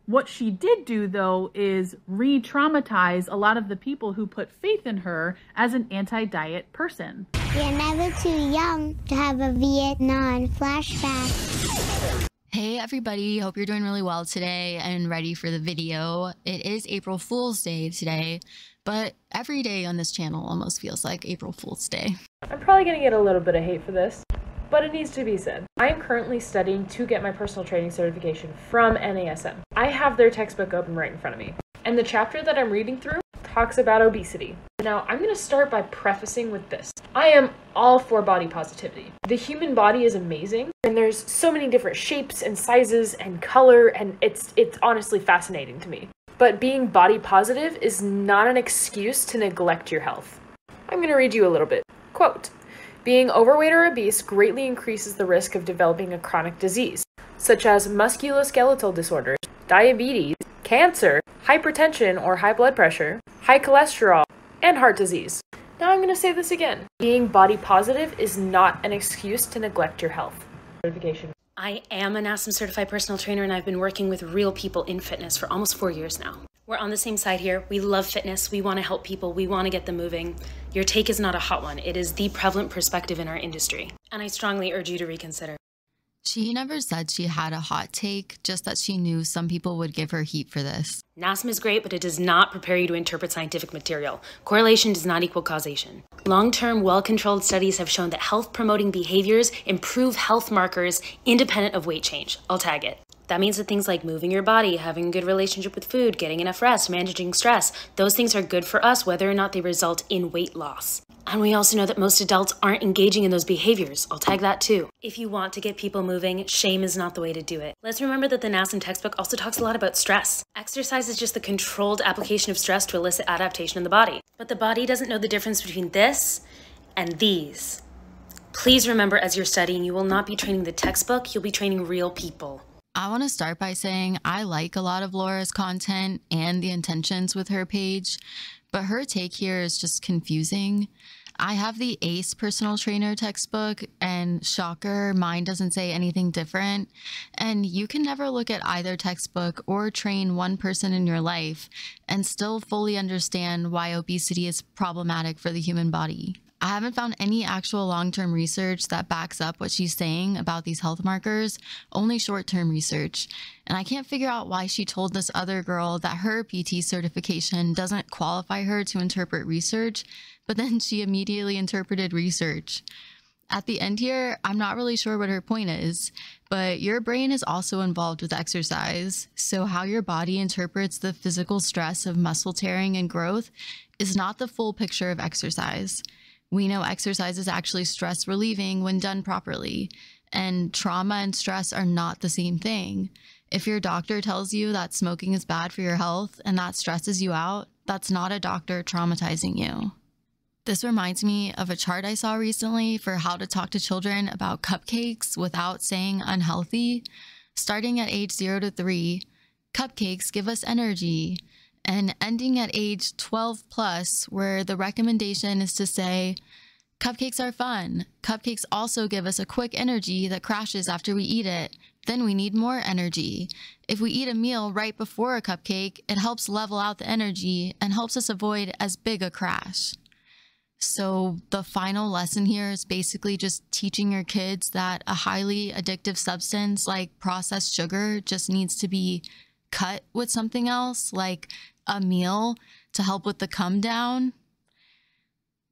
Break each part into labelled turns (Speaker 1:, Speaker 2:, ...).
Speaker 1: What she did do, though, is re-traumatize a lot of the people who put faith in her as an anti-diet person.
Speaker 2: You're never too young to have a Vietnam flashback.
Speaker 3: Hey everybody, hope you're doing really well today and ready for the video. It is April Fool's Day today, but every day on this channel almost feels like April Fool's Day.
Speaker 4: I'm probably gonna get a little bit of hate for this, but it needs to be said. I am currently studying to get my personal training certification from NASM. I have their textbook open right in front of me, and the chapter that I'm reading through talks about obesity. Now, I'm going to start by prefacing with this. I am all for body positivity. The human body is amazing, and there's so many different shapes and sizes and color, and it's honestly fascinating to me. But being body positive is not an excuse to neglect your health. I'm going to read you a little bit. Quote, "Being overweight or obese greatly increases the risk of developing a chronic disease, such as musculoskeletal disorders, diabetes, cancer, hypertension or high blood pressure, high cholesterol, and heart disease." Now I'm going to say this again. Being body positive is not an excuse to neglect your health. Certification.
Speaker 5: I am a NASM certified personal trainer, and I've been working with real people in fitness for almost 4 years now. We're on the same side here. We love fitness. We want to help people. We want to get them moving. Your take is not a hot one. It is the prevalent perspective in our industry, and I strongly urge you to reconsider.
Speaker 3: She never said she had a hot take, just that she knew some people would give her heat for this.
Speaker 5: NASM is great, but it does not prepare you to interpret scientific material. Correlation does not equal causation. Long-term, well-controlled studies have shown that health-promoting behaviors improve health markers independent of weight change. I'll tag it. That means that things like moving your body, having a good relationship with food, getting enough rest, managing stress, those things are good for us whether or not they result in weight loss. And we also know that most adults aren't engaging in those behaviors. I'll tag that too. If you want to get people moving, shame is not the way to do it. Let's remember that the NASM textbook also talks a lot about stress. Exercise is just the controlled application of stress to elicit adaptation in the body. But the body doesn't know the difference between this and these. Please remember, as you're studying, you will not be training the textbook, you'll be training real people.
Speaker 3: I want to start by saying I like a lot of Laura's content and the intentions with her page, but her take here is just confusing. I have the ACE personal trainer textbook, and shocker, mine doesn't say anything different. And you can never look at either textbook or train one person in your life and still fully understand why obesity is problematic for the human body. I haven't found any actual long-term research that backs up what she's saying about these health markers, only short-term research. And I can't figure out why she told this other girl that her PT certification doesn't qualify her to interpret research, but then she immediately interpreted research. At the end here, I'm not really sure what her point is, but your brain is also involved with exercise. So how your body interprets the physical stress of muscle tearing and growth is not the full picture of exercise. We know exercise is actually stress relieving when done properly, and trauma and stress are not the same thing. If your doctor tells you that smoking is bad for your health and that stresses you out, that's not a doctor traumatizing you. This reminds me of a chart I saw recently for how to talk to children about cupcakes without saying unhealthy. Starting at age 0 to 3, cupcakes give us energy. And ending at age 12 plus, where the recommendation is to say, cupcakes are fun. Cupcakes also give us a quick energy that crashes after we eat it. Then we need more energy. If we eat a meal right before a cupcake, it helps level out the energy and helps us avoid as big a crash. So the final lesson here is basically just teaching your kids that a highly addictive substance like processed sugar just needs to be cut with something else, like a meal to help with the come down.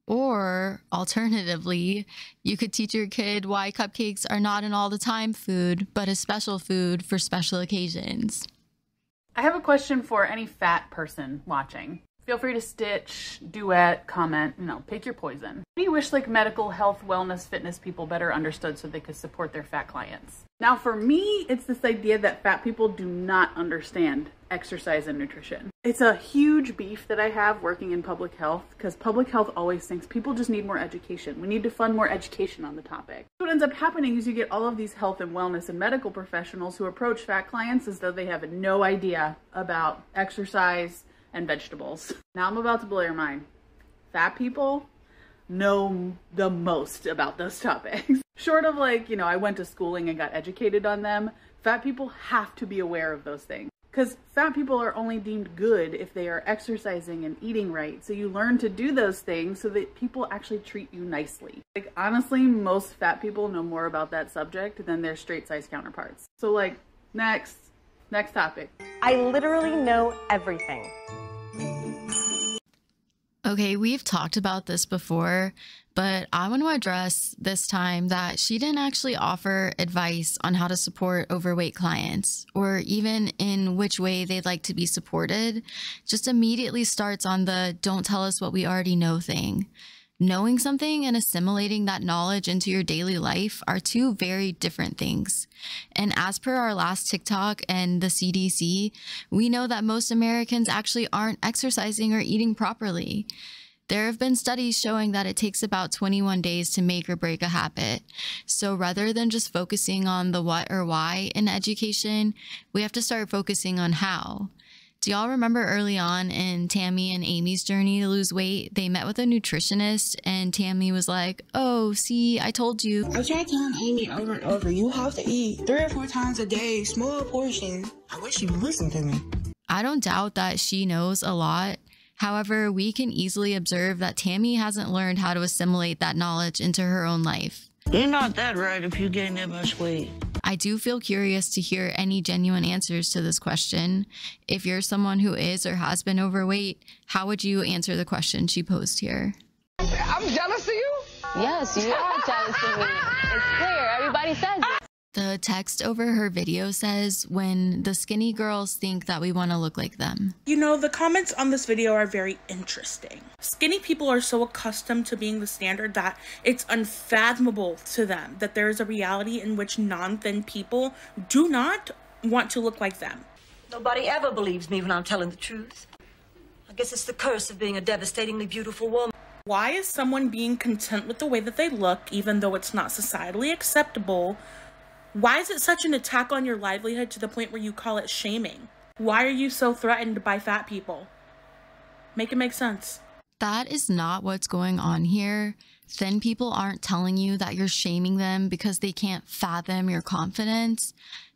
Speaker 3: Or alternatively, you could teach your kid why cupcakes are not an all the time food, but a special food for special occasions.
Speaker 1: I have a question for any fat person watching. Feel free to stitch, duet, comment, pick your poison. What do you wish medical, health, wellness, fitness people better understood so they could support their fat clients? Now for me, it's this idea that fat people do not understand exercise and nutrition. It's a huge beef that I have working in public health, because public health always thinks people just need more education. We need to fund more education on the topic. What ends up happening is you get all of these health and wellness and medical professionals who approach fat clients as though they have no idea about exercise and vegetables. Now I'm about to blow your mind. Fat people know the most about those topics. Short of I went to schooling and got educated on them, fat people have to be aware of those things. Because fat people are only deemed good if they are exercising and eating right. So you learn to do those things so that people actually treat you nicely. Like, honestly, most fat people know more about that subject than their straight size counterparts. So like, next topic.
Speaker 6: I literally know everything.
Speaker 3: Okay, we've talked about this before, but I want to address this time that she didn't actually offer advice on how to support overweight clients or even in which way they'd like to be supported. Just immediately starts on the don't tell us what we already know thing. Knowing something and assimilating that knowledge into your daily life are two very different things. And as per our last TikTok and the CDC, we know that most Americans actually aren't exercising or eating properly. There have been studies showing that it takes about 21 days to make or break a habit. So rather than just focusing on the what or why in education, we have to start focusing on how. Do y'all remember early on in Tammy and Amy's journey to lose weight, they met with a nutritionist and Tammy was like, oh, see, I told you.
Speaker 7: I tried telling Amy over and over, you have to eat 3 or 4 times a day, small portions. I wish you would listen to me.
Speaker 3: I don't doubt that she knows a lot. However, we can easily observe that Tammy hasn't learned how to assimilate that knowledge into her own life.
Speaker 7: You're not that right if you gain that much weight.
Speaker 3: I do feel curious to hear any genuine answers to this question. If you're someone who is or has been overweight, how would you answer the question she posed here?
Speaker 8: I'm jealous of you?
Speaker 9: Yes, you are jealous of me. It's clear. Everybody says it.
Speaker 3: The text over her video says, when the skinny girls think that we want to look like them.
Speaker 10: You know, the comments on this video are very interesting. Skinny people are so accustomed to being the standard that it's unfathomable to them that there is a reality in which non-thin people do not want to look like them.
Speaker 11: Nobody ever believes me when I'm telling the truth. I guess it's the curse of being a devastatingly beautiful woman.
Speaker 10: Why is someone being content with the way that they look, even though it's not societally acceptable? Why is it such an attack on your livelihood to the point where you call it shaming? Why are you so threatened by fat people? Make it make sense.
Speaker 3: That is not what's going on here. Thin people aren't telling you that you're shaming them because they can't fathom your confidence.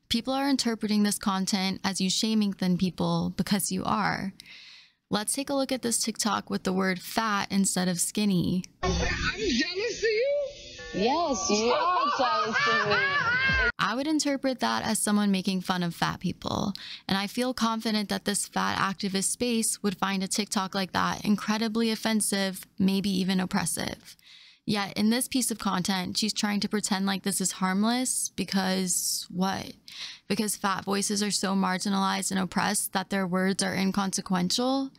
Speaker 3: People are interpreting this content as you shaming thin people because you are. Let's take a look at this TikTok with the word fat instead of skinny.
Speaker 8: I'm jealous of you?
Speaker 9: Yes, you are jealous of me.
Speaker 3: I would interpret that as someone making fun of fat people, and I feel confident that this fat activist space would find a TikTok like that incredibly offensive, maybe even oppressive. Yet in this piece of content, she's trying to pretend like this is harmless because what? Because fat voices are so marginalized and oppressed that their words are inconsequential?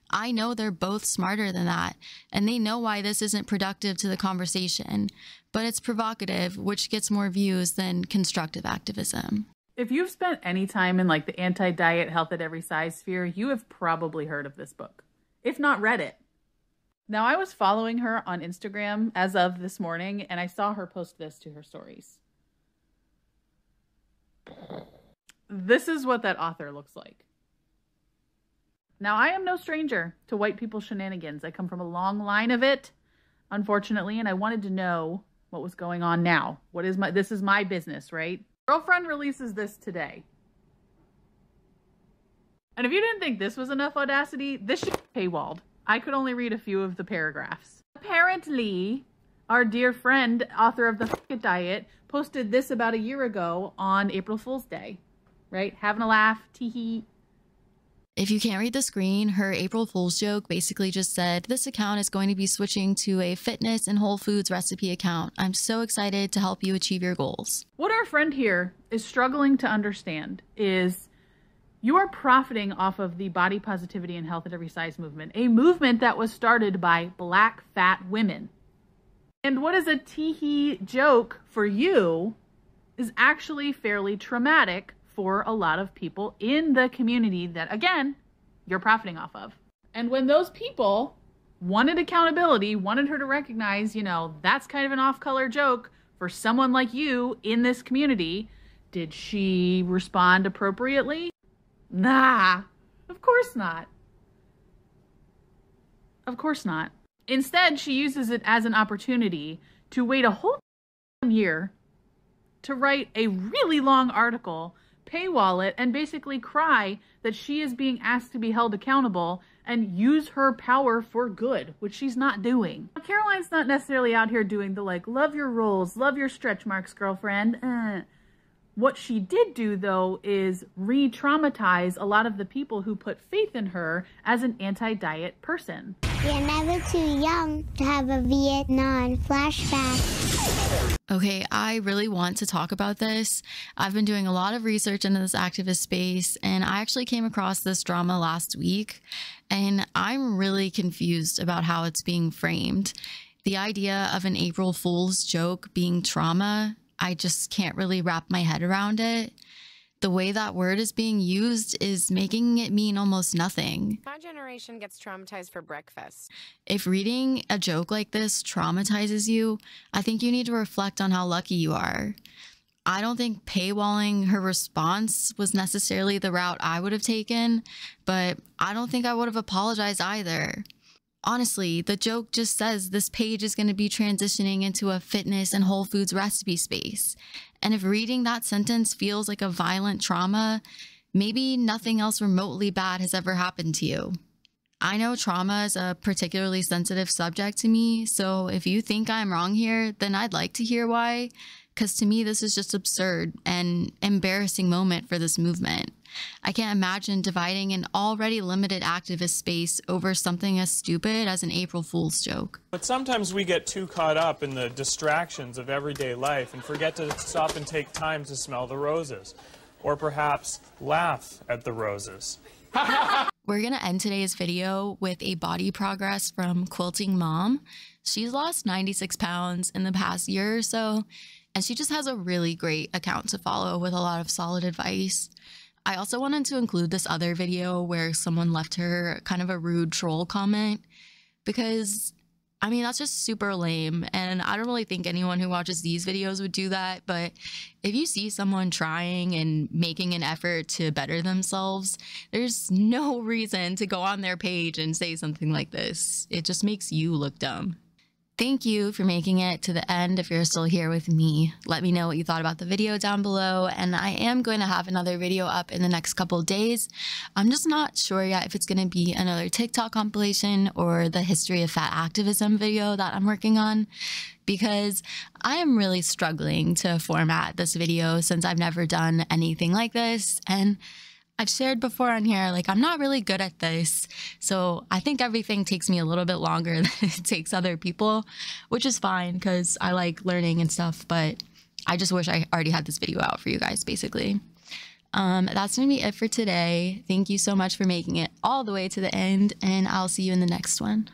Speaker 3: I know they're both smarter than that, and they know why this isn't productive to the conversation, but it's provocative, which gets more views than constructive activism.
Speaker 1: If you've spent any time in like the anti-diet health at every size sphere, you have probably heard of this book, if not read it. Now, I was following her on Instagram as of this morning, and I saw her post this to her stories. This is what that author looks like. Now, I am no stranger to white people shenanigans. I come from a long line of it, unfortunately, and I wanted to know what was going on now. This is my business, right? Girlfriend releases this today. And if you didn't think this was enough audacity, this should be paywalled. I could only read a few of the paragraphs. Apparently, our dear friend, author of The F*** It Diet, posted this about a year ago on April Fool's Day, right? Having a laugh, tee-hee.
Speaker 3: If you can't read the screen, her April Fool's joke basically just said, this account is going to be switching to a fitness and Whole Foods recipe account. I'm so excited to help you achieve your goals.
Speaker 1: What our friend here is struggling to understand is you are profiting off of the body positivity and health at every size movement, a movement that was started by Black fat women. And what is a tee-hee joke for you is actually fairly traumatic for a lot of people in the community that, again, you're profiting off of. And when those people wanted accountability, wanted her to recognize, you know, that's kind of an off-color joke for someone like you in this community, did she respond appropriately? Nah, of course not. Of course not. Instead, she uses it as an opportunity to wait a whole year to write a really long article paywall it and basically cry that she is being asked to be held accountable and use her power for good, which she's not doing. Now, Caroline's not necessarily out here doing the like, love your rolls, love your stretch marks, girlfriend. What she did do, though, is re-traumatize a lot of the people who put faith in her as an anti-diet person.
Speaker 2: You're never too young to have a Vietnam flashback.
Speaker 3: Okay, I really want to talk about this. I've been doing a lot of research into this activist space, and I actually came across this drama last week, and I'm really confused about how it's being framed. The idea of an April Fool's joke being trauma, I just can't really wrap my head around it. The way that word is being used is making it mean almost nothing.
Speaker 12: My generation gets traumatized for breakfast.
Speaker 3: If reading a joke like this traumatizes you, I think you need to reflect on how lucky you are. I don't think paywalling her response was necessarily the route I would have taken, but I don't think I would have apologized either. Honestly, the joke just says this page is going to be transitioning into a fitness and Whole Foods recipe space. And if reading that sentence feels like a violent trauma, maybe nothing else remotely bad has ever happened to you. I know trauma is a particularly sensitive subject to me, so if you think I'm wrong here, then I'd like to hear why, because to me this is just absurd and embarrassing moment for this movement. I can't imagine dividing an already limited activist space over something as stupid as an April Fool's joke.
Speaker 13: But sometimes we get too caught up in the distractions of everyday life and forget to stop and take time to smell the roses, or perhaps laugh at the roses.
Speaker 3: We're gonna end today's video with a body progress from Quilting Mom. She's lost 96 pounds in the past year or so, and she just has a really great account to follow with a lot of solid advice. I also wanted to include this other video where someone left her kind of a rude troll comment because, I mean, that's just super lame, and I don't really think anyone who watches these videos would do that, but if you see someone trying and making an effort to better themselves, there's no reason to go on their page and say something like this. It just makes you look dumb. Thank you for making it to the end if you're still here with me. Let me know what you thought about the video down below, and I am going to have another video up in the next couple days. I'm just not sure yet if it's going to be another TikTok compilation or the history of fat activism video that I'm working on, because I am really struggling to format this video since I've never done anything like this, and I've shared before on here, like, I'm not really good at this, so I think everything takes me a little bit longer than it takes other people, which is fine because I like learning and stuff, but I just wish I already had this video out for you guys, basically. That's gonna be it for today. Thank you so much for making it all the way to the end, and I'll see you in the next one.